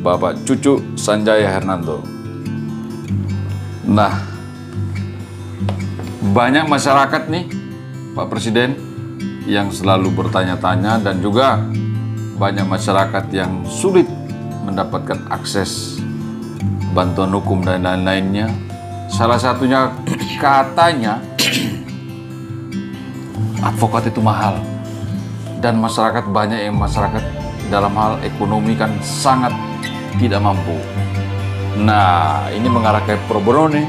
Bapak Cucu Sanjaya Hernando. Nah, banyak masyarakat nih, Pak Presiden, yang selalu bertanya-tanya dan juga banyak masyarakat yang sulit mendapatkan akses bantuan hukum dan lain-lainnya. Salah satunya katanya advokat itu mahal dan masyarakat banyak yang dalam hal ekonomi kan sangat tidak mampu. Nah, ini mengarah ke pro bono nih,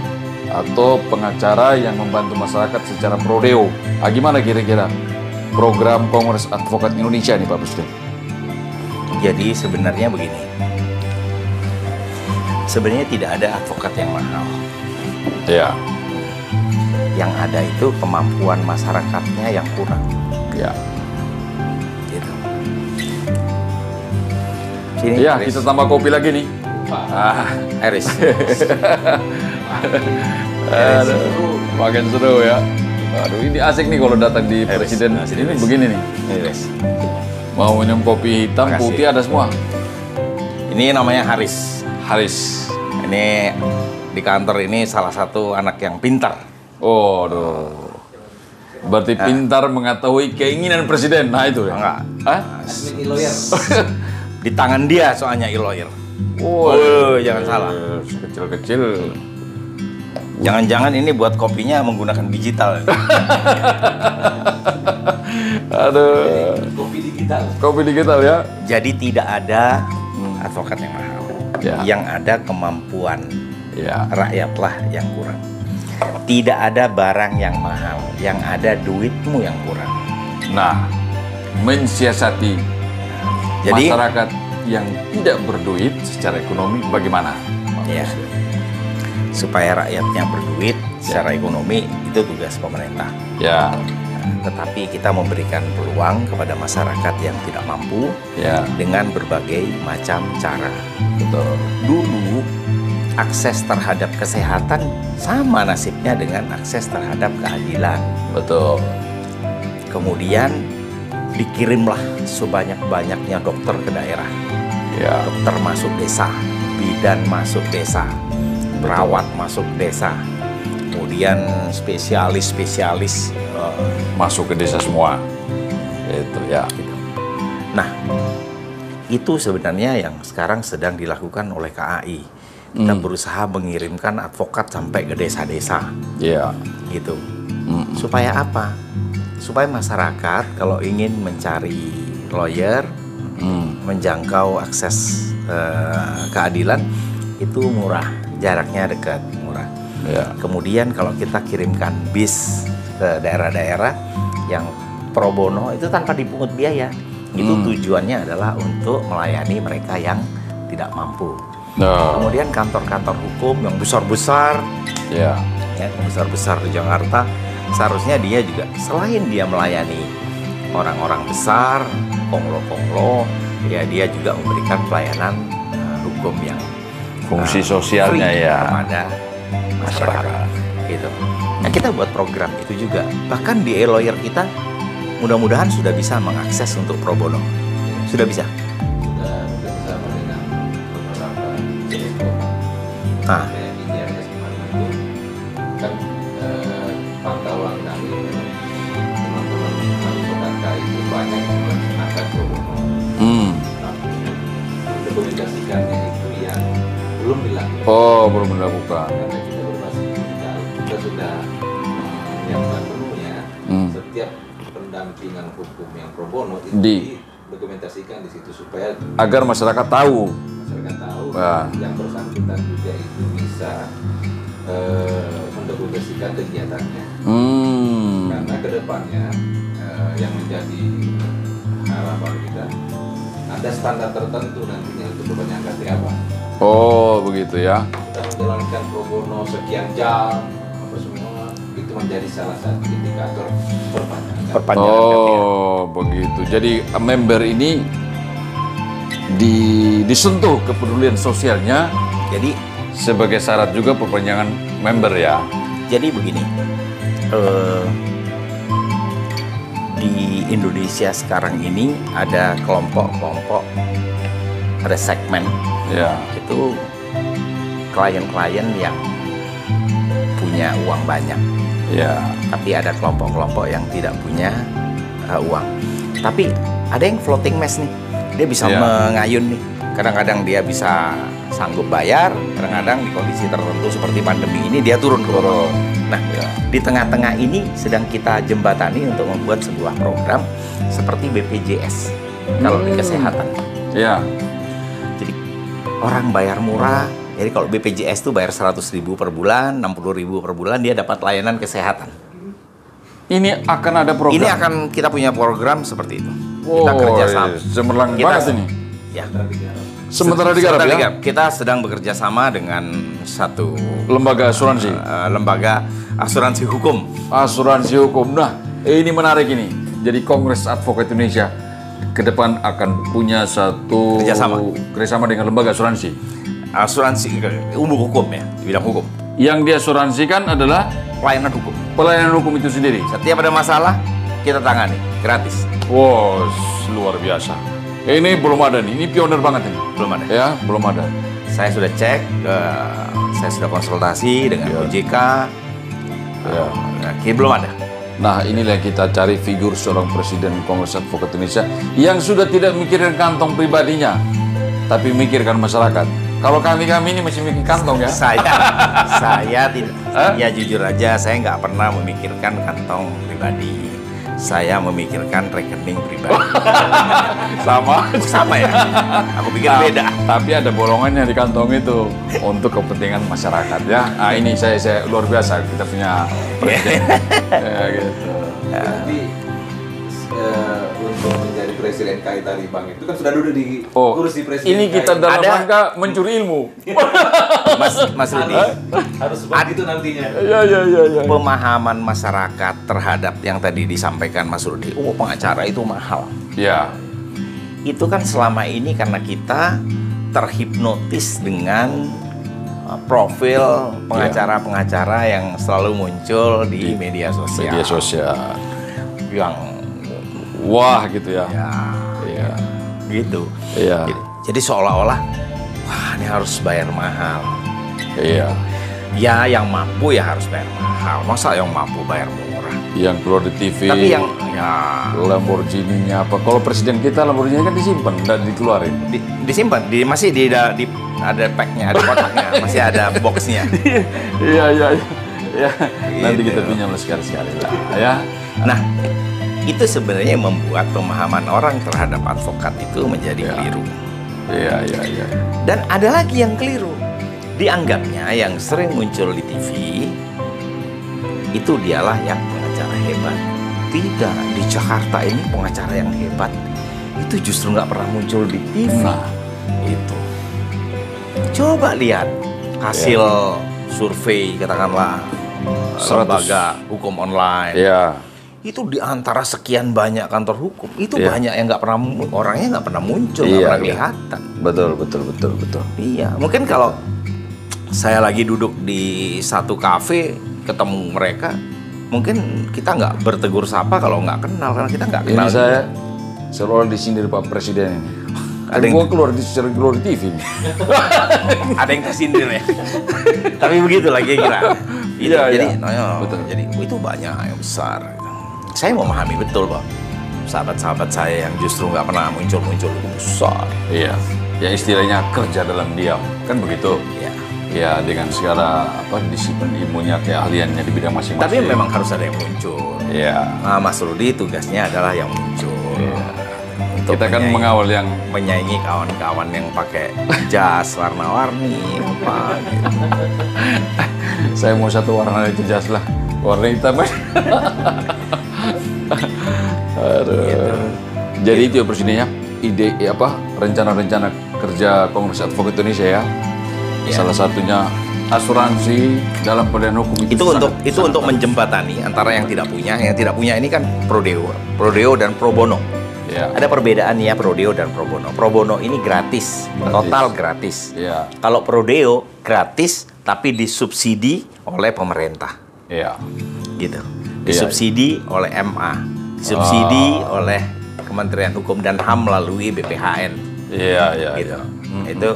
atau pengacara yang membantu masyarakat secara pro deo. Gimana kira-kira program Kongres Advokat Indonesia nih Pak Presiden? Jadi sebenarnya begini, sebenarnya tidak ada advokat yang mahal. Ya. Yang ada itu kemampuan masyarakatnya yang kurang. Ya. Gitu. Sini, Ya, Iris. kita tambah kopi lagi nih. Iris. Aduh, makin seru ya. Aduh, ini asik nih kalau datang di Presiden. Nah, sini, Ini Iris. begini nih. Iris. Mau minum kopi hitam, Makasih. putih ada semua. Ini namanya Haris. Haris. Ini di kantor ini salah satu anak yang pintar. Oh, aduh. Berarti pintar mengetahui keinginan Presiden. Nah, itu ya. Enggak. Hah? Di tangan dia soalnya e-lawyer. Oh, jangan salah. Kecil-kecil. Jangan-jangan ini buat kopinya menggunakan digital. Aduh. Kopi digital ya. Jadi tidak ada advokat yang mahal. Ya. Yang ada kemampuan Ya. rakyatlah yang kurang. Tidak ada barang yang mahal, yang ada duitmu yang kurang. Nah, mensiasati Jadi masyarakat yang tidak berduit secara ekonomi bagaimana? ya, supaya rakyatnya berduit secara ekonomi itu tugas pemerintah. Ya, Tetapi kita memberikan peluang kepada masyarakat yang tidak mampu ya, dengan berbagai macam cara. betul. Dulu akses terhadap kesehatan sama nasibnya dengan akses terhadap keadilan. Betul. Kemudian dikirimlah sebanyak-banyaknya dokter ke daerah. Ya, Dokter masuk desa, bidan masuk desa, perawat masuk desa, kemudian spesialis-spesialis masuk ke desa semua. Itu ya. gitu. Nah, itu sebenarnya yang sekarang sedang dilakukan oleh KAI. Kita berusaha mengirimkan advokat sampai ke desa-desa, Ya. gitu. Supaya apa? Supaya masyarakat kalau ingin mencari lawyer, menjangkau akses keadilan itu murah, jaraknya dekat, murah. Ya. Kemudian kalau kita kirimkan bis ke daerah-daerah yang pro bono itu tanpa dipungut biaya, itu tujuannya adalah untuk melayani mereka yang tidak mampu. Nah, Kemudian kantor-kantor hukum yang besar-besar, ya. ya, yang besar-besar di Jakarta, seharusnya dia juga selain dia melayani orang-orang besar, konglo-konglo, ya dia juga memberikan pelayanan hukum yang Fungsi sosialnya free ya. kepada masyarakat, gitu. Nah, kita buat program itu juga. Bahkan di e-lawyer kita, mudah-mudahan sudah bisa mengakses untuk pro bono. Sudah bisa. Sudah bekerjasama dengan beberapa CSO. Nah, Kayak di TRS kemarin itu kan pantauan kami teman-teman advokat KAI itu banyak yang melaksanakan pro bono. Tapi dokumentasikannya itu yang belum dilakukan. Oh, belum dilakukan. Karena kita berbasis digital, kita sudah menyiapkan menunya. Setiap pendampingan hukum yang pro bono itu didokumentasikan di situ supaya Agar masyarakat tahu. masyarakat tahu Wah. yang bersangkutan juga itu bisa mendokumentasikan kegiatannya. Karena kedepannya yang menjadi harapan kita ada standar tertentu nantinya untuk kebanyakan apa. Oh, begitu ya. Kita menjalankan pro bono sekian jam apa semua itu menjadi salah satu indikator perpanjangan. Oh, begitu. Jadi member ini disentuh kepedulian sosialnya jadi sebagai syarat juga perpanjangan member ya. Jadi begini, di Indonesia sekarang ini ada kelompok-kelompok ada segmen Ya. itu klien-klien yang punya uang banyak. Ya. Tapi ada kelompok-kelompok yang tidak punya uang. Tapi ada yang floating mass nih, dia bisa Ya. mengayun nih. Kadang-kadang dia bisa sanggup bayar, kadang-kadang di kondisi tertentu seperti pandemi ini dia turun ke bawah. Nah, Ya. di tengah-tengah ini sedang kita jembatani untuk membuat sebuah program seperti BPJS kalau di kesehatan. Ya. Jadi orang bayar murah. Jadi kalau BPJS itu bayar 100.000 per bulan, 60.000 per bulan, dia dapat layanan kesehatan. Ini akan ada program. Ini akan kita punya program seperti itu. Oh, Kita kerja sama. cemerlang Kita- banget ini. Ya. Sementara digarap ya. digarap. Kita sedang bekerja sama dengan satu Lembaga asuransi. lembaga asuransi hukum. Asuransi hukum. Nah, ini menarik ini. Jadi Kongres Advokat Indonesia ke depan akan punya satu kerjasama dengan lembaga asuransi. Asuransi umum hukum ya, di bidang hukum. Yang diasuransikan adalah Pelayanan hukum. pelayanan hukum itu sendiri. Setiap ada masalah, kita tangani gratis. Wow, luar biasa. Ini belum ada nih. Ini pionir banget ini. Belum ada. Ya, belum ada. Saya sudah cek, saya sudah konsultasi dengan Ya. OJK. Ya. Belum ada. Nah, inilah yang kita cari figur seorang presiden Kongres Advokat Indonesia yang sudah tidak mikirkan kantong pribadinya, tapi mikirkan masyarakat. Kalau kami ini masih mikir kantong ya. Saya tidak. Ya jujur aja, saya nggak pernah memikirkan kantong pribadi. Saya memikirkan rekening pribadi. Sama ya. Aku pikir beda. Tapi ada bolongannya di kantong itu untuk kepentingan masyarakat ya. Nah, ini saya luar biasa kita punya presiden. Ya, gitu. Tapi untuk menjadi presiden KAI Talibang itu kan sudah duduk di Oh, kursi presiden. ini kita KAI. dalam Ada- rangka mencuri ilmu. Mas Rudi, harus seperti itu nantinya. Ya. pemahaman masyarakat terhadap yang tadi disampaikan Mas Rudi, pengacara itu mahal. Ya, Itu kan selama ini karena kita terhipnotis dengan profil pengacara-pengacara yang selalu muncul di media sosial. media sosial. Yang Wah, gitu ya. ya gitu. Iya. Jadi seolah-olah wah ini harus bayar mahal. Iya. Ya yang mampu ya harus bayar mahal. Masa yang mampu bayar murah? Yang keluar di TV. Tapi yang ya Lamborghini-nya apa? Kalau presiden kita Lamborghini kan disimpan dan dikeluarin. disimpan, masih ada packnya, ada kotaknya, masih ada boxnya. Iya. Nanti Gitu. kita pinjam sekali-sekali lah ya. Nah, itu sebenarnya membuat pemahaman orang terhadap advokat itu menjadi keliru. Iya. Dan ada lagi yang keliru. Dianggapnya yang sering muncul di TV itu dialah yang pengacara hebat. Tidak, di Jakarta ini pengacara yang hebat itu justru nggak pernah muncul di TV. Nah, Itu. Coba lihat hasil survei katakanlah 100. lembaga hukum online. iya. Itu di antara sekian banyak kantor hukum itu Iya. banyak yang nggak pernah orangnya nggak pernah muncul, nggak Iya, pernah iya. kelihatan. Betul. Iya, mungkin kalau saya lagi duduk di satu kafe ketemu mereka, mungkin kita nggak bertegur sapa kalau nggak kenal karena kita nggak kenal. Ini saya seolah disindir Pak Presiden ini. Ada Ada yang- gua keluar di TV ini. Ada yang tersindir ya. Tapi begitu lagi kira. Itu, Iya, jadi, iya. Betul. jadi itu banyak yang besar. Saya memahami betul, Pak. Sahabat-sahabat saya yang justru nggak pernah muncul-muncul itu besar. Iya. Ya istilahnya kerja dalam diam. Kan begitu. Ya. Ya dengan segala disiplin ilmunya, keahliannya di bidang masing-masing. Tapi memang harus ada yang muncul. Iya. Nah, Mas Rudi tugasnya adalah yang muncul. Untuk Kita kan menyaingi- mengawal yang menyaingi kawan-kawan yang pakai jas warna-warni apa gitu. saya mau satu warna itu jas lah. Warna hitam. Aduh. Jadi itu ya presidennya ide rencana-rencana kerja Kongres Advokat Indonesia ya. Ya. Salah satunya asuransi dalam pelayanan hukum Itu untuk menjembatani antara yang tidak punya ini kan prodeo dan pro bono. ya. Ada perbedaan ya prodeo dan pro bono. Pro bono ini gratis, total gratis. Ya. Kalau prodeo gratis tapi disubsidi oleh pemerintah, Ya. gitu. Disubsidi oleh MA, disubsidi oleh Kementerian Hukum dan HAM melalui BPHN. Iya, iya, gitu. iya. Itu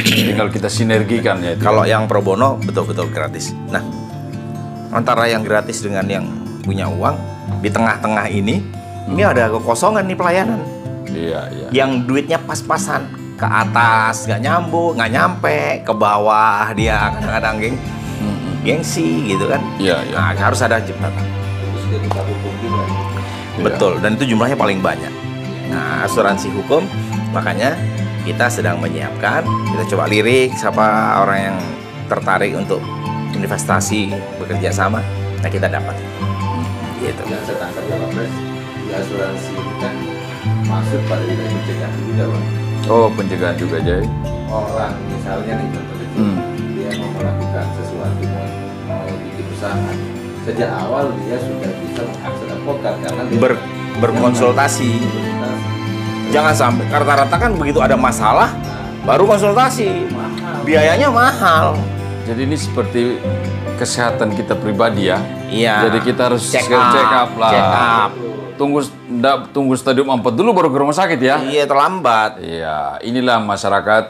Tinggal kita sinergikan ya. Itu. kalau yang pro bono betul-betul gratis. Nah, antara yang gratis dengan yang punya uang di tengah-tengah ini ada kekosongan nih pelayanan. Iya, iya. Yang duitnya pas-pasan, ke atas nggak nyambung, nggak nyampe, ke bawah dia kadang-kadang gengsi gitu kan. Iya, iya. Nah, harus ada jembatan. Terus dia bisa hukum juga. Betul, dan itu jumlahnya paling banyak. Nah, asuransi hukum, makanya kita sedang menyiapkan, kita coba lirik siapa orang yang tertarik untuk investasi bekerja sama, nah kita dapat. Gitu. Yang saya tangkap ya Pak Pres, di asuransi itu kan masuk pada wilayah pencegahan juga Pak. Oh, pencegahan juga, Jay. Orang misalnya nih contoh kecil, dia mau melakukan sesuatu, mau bikin usaha, sejak awal dia sudah bisa mengakses advokat karena dia Berkonsultasi. berkonsultasi. Jangan sampai rata-rata kan begitu ada masalah baru konsultasi. Mahal. Biayanya mahal. Jadi ini seperti kesehatan kita pribadi ya. Iya. Jadi kita harus Check check up lah. Check up. Tunggu stadium 4 dulu baru ke rumah sakit ya. Iya, terlambat. Iya, inilah masyarakat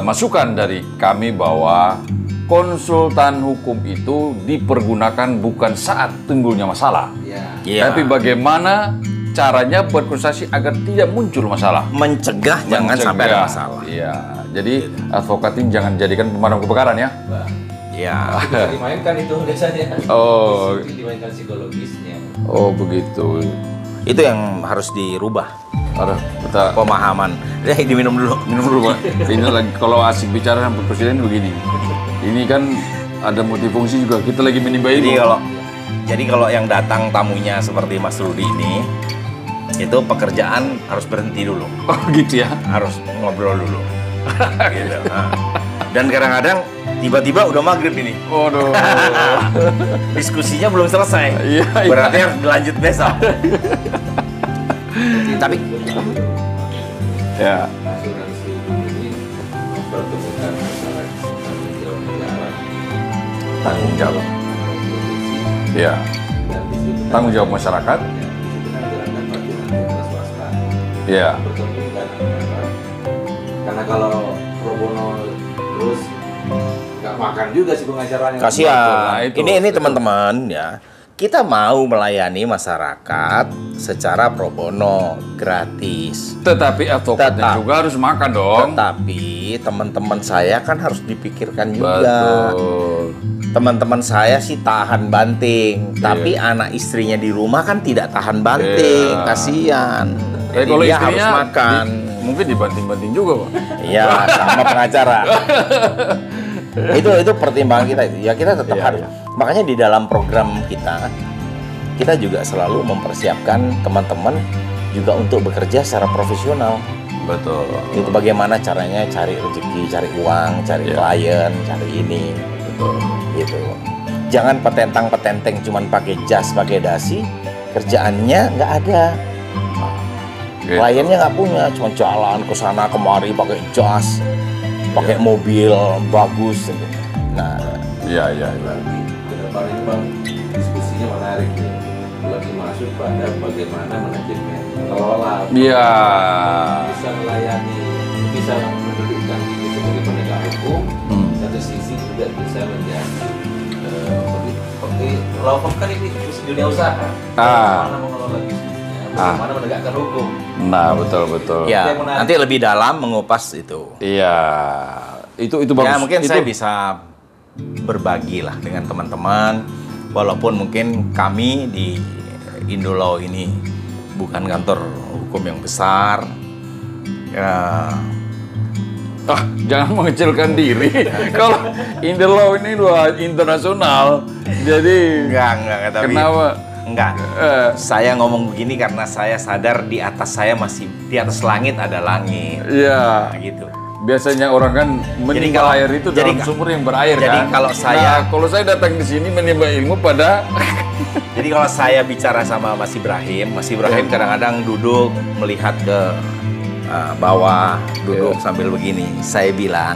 masukan dari kami bahwa konsultan hukum itu dipergunakan bukan saat timbulnya masalah, Iya. tapi bagaimana caranya berkonsultasi agar tidak muncul masalah. Mencegah jangan sampai ada masalah. Iya, jadi advokat ini jangan jadikan pemadam kebakaran ya. Pak, Iya. bisa dimainkan itu biasanya. Oh. Itu dimainkan psikologisnya. Oh begitu. Itu yang harus dirubah. Aduh, kita Pemahaman. Diminum dulu. minum dulu Pak. Ini lagi kalau asik bicara sama presiden begini. Ini kan ada multifungsi juga. Kita lagi menimba ilmu. Jadi kalau yang datang tamunya seperti Mas Rudi ini, itu pekerjaan harus berhenti dulu, Oh gitu ya. harus ngobrol dulu. Gitu. Nah. Dan kadang-kadang tiba-tiba udah maghrib ini, Waduh. diskusinya belum selesai. Iya, iya. Berarti harus dilanjut besok. Tapi Ya. Asuransi ini mempertemukan masalah tanggung jawab negara, Tanggung jawab. provinsi, Ya. dan di situ kan- Tanggung jawab masyarakat. Ya, di situ kan gerakan partai swasta. Ya. Bertemu kan antara, karena kalau pro bono terus nggak makan juga si pengacaranya. Nah, kasihan. itu. Ini teman-teman ya. Kita mau melayani masyarakat secara pro bono, gratis. Tetapi advokatnya Tetap. juga harus makan dong. Tetapi teman-teman saya kan harus dipikirkan juga. Betul. Teman-teman saya sih tahan banting, tapi anak istrinya di rumah kan tidak tahan banting, Iya. kasihan. Tapi Jadi kalau dia istrinya harus makan. mungkin dibanting-banting juga Pak. Iya, sama pengacara. itu pertimbangan kita itu. Ya kita tetap Iya, harus. iya. Makanya di dalam program kita juga selalu mempersiapkan teman-teman juga untuk bekerja secara profesional. Betul. Itu bagaimana caranya cari rezeki, cari uang, cari Iya. klien, cari ini. Betul. Gitu. Jangan petentang-petenteng cuman pakai jas, pakai dasi, kerjaannya nggak ada. Gitu. Kliennya nggak punya, cuma jalan ke sana kemari pakai jas, pakai Iya. mobil bagus. Gitu. Nah, Iya, iya, iya. Nanti ke depan ini Bang, diskusinya menarik nih. Lagi masuk pada bagaimana manajemen mengelola, Iya. bisa melayani, bisa mendudukkan diri sebagai penegak hukum. Satu sisi juga bisa menjadi seperti law firm kan ini dunia usaha. Bagaimana mengelola bisnisnya, bagaimana menegakkan hukum. Nah, betul, betul. ya yang menarik. nanti lebih dalam mengupas itu. Iya. Itu bagus. Ya mungkin itu, saya bisa berbagi lah dengan teman-teman, walaupun mungkin kami di Indolaw ini bukan kantor hukum yang besar. Ya, jangan mengecilkan diri. Kalau Indolaw ini udah internasional. Jadi enggak tapi kenapa? enggak. Saya ngomong begini karena saya sadar di atas saya masih di atas langit ada langit. Iya. Nah, gitu. Biasanya orang kan menimba kalau- air itu jadi dalam ka- sumur yang berair jadi kan. kalau saya- Nah, kalau saya datang di sini menimba ilmu pada Jadi kalau saya bicara sama Mas Ibrahim kadang-kadang duduk melihat ke bawah, duduk sambil begini. Saya bilang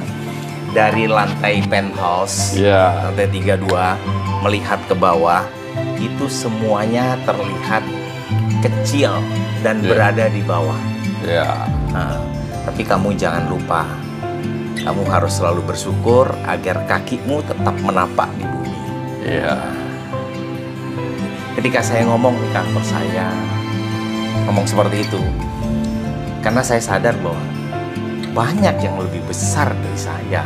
dari lantai penthouse, Iya. lantai 32 melihat ke bawah, itu semuanya terlihat kecil dan Iya. berada di bawah. Ya. Nah, tapi kamu jangan lupa, kamu harus selalu bersyukur agar kakimu tetap menapak di bumi. Iya. Ketika saya ngomong di kantor saya, ngomong seperti itu, karena saya sadar bahwa banyak yang lebih besar dari saya.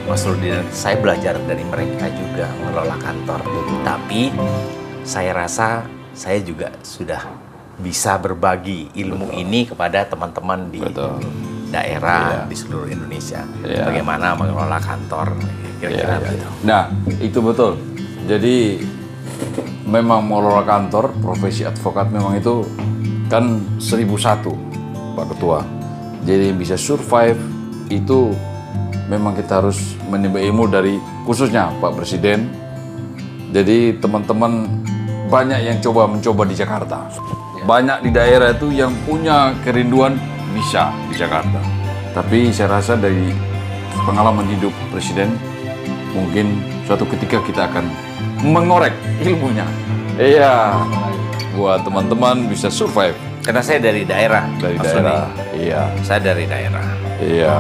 Mas Rudi, saya belajar dari mereka juga mengelola kantor. Tapi saya rasa saya juga sudah bisa berbagi ilmu ini kepada teman-teman di Betul. daerah Iya. di seluruh Indonesia. Iya. Bagaimana mengelola kantor, kira-kira Iya, iya. begitu. Nah, itu betul. Jadi memang mengelola kantor, profesi advokat memang itu kan 1001, Pak Ketua. Jadi yang bisa survive itu memang kita harus menimba ilmu dari khususnya Pak Presiden. Jadi teman-teman banyak yang mencoba di Jakarta. Banyak di daerah itu yang punya kerinduan bisa di Jakarta. Tapi saya rasa dari pengalaman hidup Presiden, mungkin suatu ketika kita akan mengorek ilmunya. Iya, buat teman-teman bisa survive Karena saya dari daerah. dari Mas daerah. Rudi. Iya, Saya dari daerah. iya.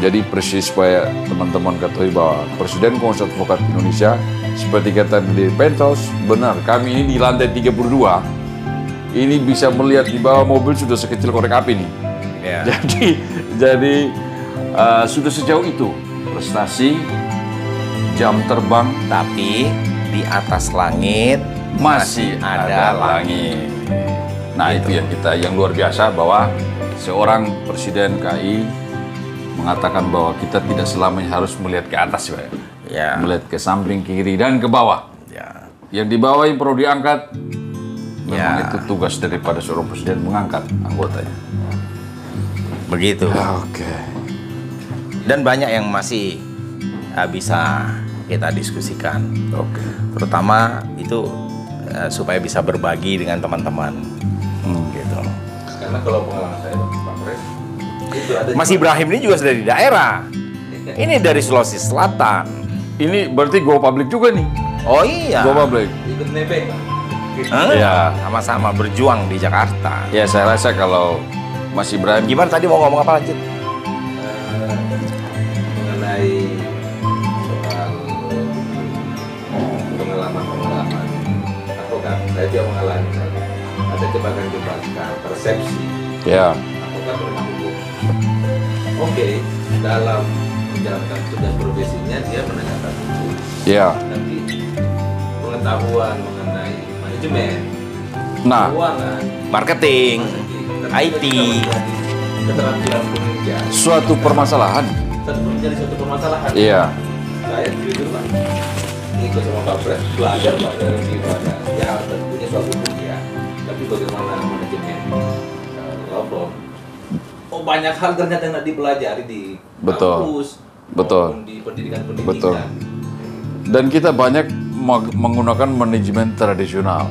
Jadi persis supaya teman-teman ketahui bahwa Presiden Kongres Advokat Indonesia seperti kata di penthouse, benar, kami ini di lantai 32 ini bisa melihat di bawah mobil sudah sekecil korek api nih. Ya. Jadi sudah sejauh itu prestasi jam terbang Tapi di atas langit masih ada langit. Nah itu yang luar biasa bahwa seorang Presiden KI mengatakan bahwa kita tidak selamanya harus melihat ke atas, Pak. Ya. Melihat ke samping, kiri, dan ke bawah. Ya. Yang di bawah yang perlu diangkat, memang Ya. itu tugas daripada seorang Presiden mengangkat anggotanya. Begitu. Oke. Dan banyak yang masih bisa kita diskusikan. Oke. Terutama itu supaya bisa berbagi dengan teman-teman. Gitu. Karena kalau pengalaman saya Pak Pres, itu ada Mas Ibrahim ini juga dari daerah. Ini dari Sulawesi Selatan. Ini berarti go public juga nih. Oh iya. Go public. ikut nebeng Pak. Hah? Iya. Sama-sama berjuang di Jakarta. Ya saya rasa kalau Mas Ibrahim Gimana tadi mau ngomong apa lanjut? Mengenai soal pengalaman advokat, saya juga mengalami misalnya ada jebakan-jebakan persepsi ya. advokat dengan hukum. Oke, dalam menjalankan tugas profesinya dia menegakkan hukum, Ya. tapi pengetahuan mengenai manajemen, Nah, keuangan, Marketing, marketing, IT. keterampilan bekerja, suatu permasalahan. tentu menjadi suatu permasalahan. Iya. Saya jujur Pak, ikut sama Pak Pres, belajar Pak dari gimana. Ya tentunya soal hukum ya, tapi bagaimana manajemen law firm. Oh banyak hal ternyata yang dipelajari di Betul. kampus, Betul. maupun di pendidikan-pendidikan. Betul. Dan kita banyak menggunakan manajemen tradisional.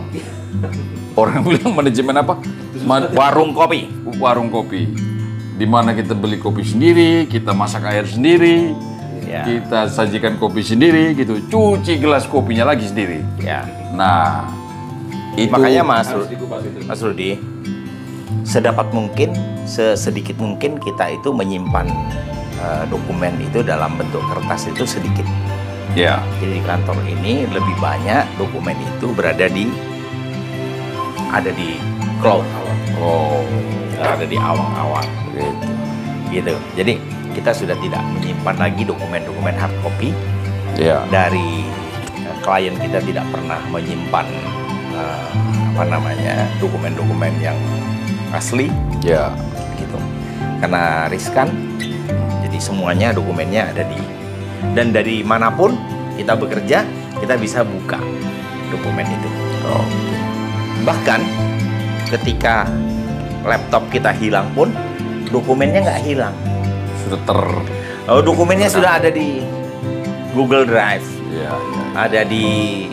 Orang bilang manajemen apa? warung kopi. Warung kopi. Di mana kita beli kopi sendiri, kita masak air sendiri, Ya. kita sajikan kopi sendiri, gitu. Cuci gelas kopinya lagi sendiri. Ya. Nah, itu Makanya Harus dikupas itu. Mas Rudi, sedapat mungkin, sesedikit mungkin kita itu menyimpan dokumen itu dalam bentuk kertas itu sedikit. ya, Jadi di kantor ini lebih banyak dokumen itu ada di cloud, oh, ada di awang-awang gitu. gitu. Jadi kita sudah tidak menyimpan lagi dokumen-dokumen hard copy. Ya, Dari klien kita tidak pernah menyimpan dokumen-dokumen yang asli ya, gitu, karena riskan. Jadi semuanya dokumennya ada dan dari manapun kita bekerja kita bisa buka dokumen itu. oh, Bahkan ketika laptop kita hilang pun dokumennya nggak hilang. sudah Dokumennya sudah ada di Google Drive, ya, ada di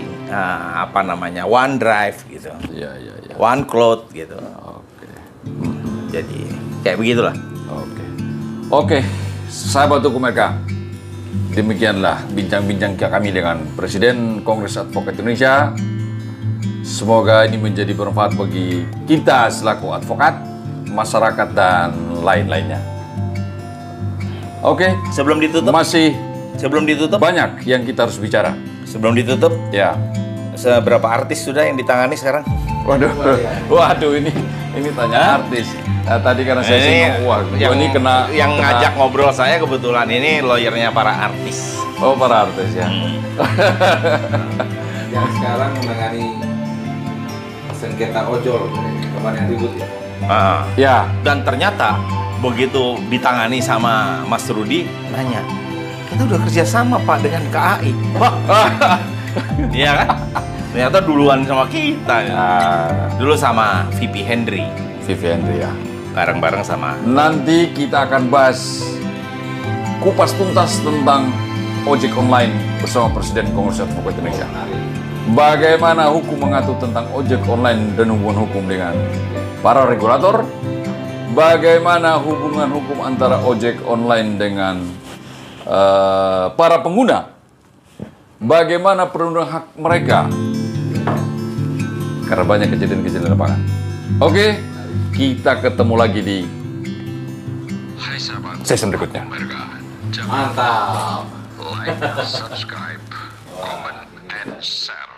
OneDrive gitu, ya, ya. OneCloud gitu. Oke. Jadi kayak begitulah. Oke, sahabat hukum mereka. Demikianlah bincang-bincang kami dengan Presiden Kongres Advokat Indonesia. Semoga ini menjadi bermanfaat bagi kita selaku advokat masyarakat dan lain-lainnya. Oke, Sebelum ditutup, masih banyak yang kita harus bicara. sebelum ditutup, Ya. seberapa artis sudah yang ditangani sekarang? Waduh, ini tanya artis. Nah, tadi karena saya singgung, wah, gua ini kena ngajak ngobrol saya kebetulan ini lawyernya para artis. Oh, para artis ya. Yang sekarang menangani sengketa ojol kemarin yang ribut ya. Ya, Dan ternyata begitu ditangani sama Mas Rudi, nanya, kita udah kerja sama Pak dengan KAI. Wah, iya kan? Ternyata duluan sama kita. Dulu sama VP Henry, Vivian ya. bareng-bareng sama. Nanti kita akan bahas kupas tuntas tentang ojek online bersama Presiden Kongres Advokat Indonesia. Bagaimana hukum mengatur tentang ojek online dan hubungan hukum dengan para regulator? Bagaimana hubungan hukum antara ojek online dengan para pengguna? Bagaimana perlindungan hak mereka? Karena banyak kejadian-kejadian di lapangan. Oke, kita ketemu lagi di session berikutnya. Mantap. Like, subscribe, comment, and share.